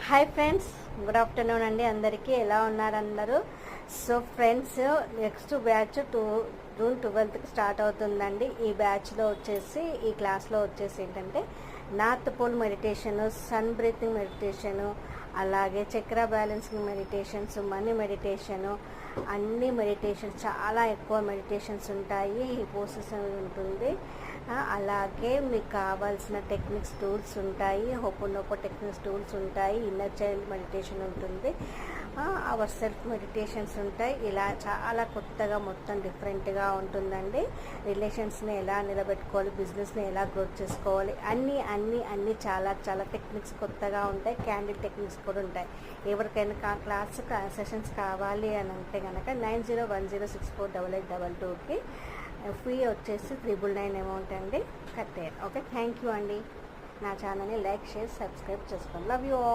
Hi friends, good afternoon అండి. అందరికీ ఎలా ఉన్నారు అందరూ? So friends, next batch June 12కి స్టార్ట్ అవుతుందండి. ఈ బ్యాచ్లో వచ్చేసి, ఈ క్లాస్లో వచ్చేసి ఏంటంటే north pole meditation, sun breathing meditation, అలాగే chakra balancing meditations, money meditation, అన్ని మెడిటేషన్స్, చాలా ఎక్కువ మెడిటేషన్స్ ఉంటాయి. ఈ పోసెస్ ఉంటుంది. అలాగే మీకు కావాల్సిన టెక్నిక్స్ టూల్స్ ఉంటాయి. హోపోనోపో టెక్నిక్స్ టూల్స్ ఉంటాయి. ఇన్నర్ చైల్డ్ మెడిటేషన్ ఉంటుంది. అవర్ సెల్ఫ్ మెడిటేషన్స్ ఉంటాయి. ఇలా చాలా కొత్తగా మొత్తం డిఫరెంట్గా ఉంటుందండి. రిలేషన్స్ని ఎలా నిలబెట్టుకోవాలి, బిజినెస్ని ఎలా గ్రోత్ చేసుకోవాలి, అన్నీ చాలా చాలా టెక్నిక్స్ కొత్తగా ఉంటాయి. క్యాండిల్ టెక్నిక్స్ కూడా ఉంటాయి. ఎవరికైనా క్లాస్ సెషన్స్ కావాలి అని అంటే కనుక 9010648822కి ఫీ వచ్చేసి 999 అమౌంట్ అండి కట్టారు. ఓకే, థ్యాంక్ యూ అండి. నా ఛానల్ని లైక్, షేర్, సబ్స్క్రైబ్ చేసుకోండి. Love you all.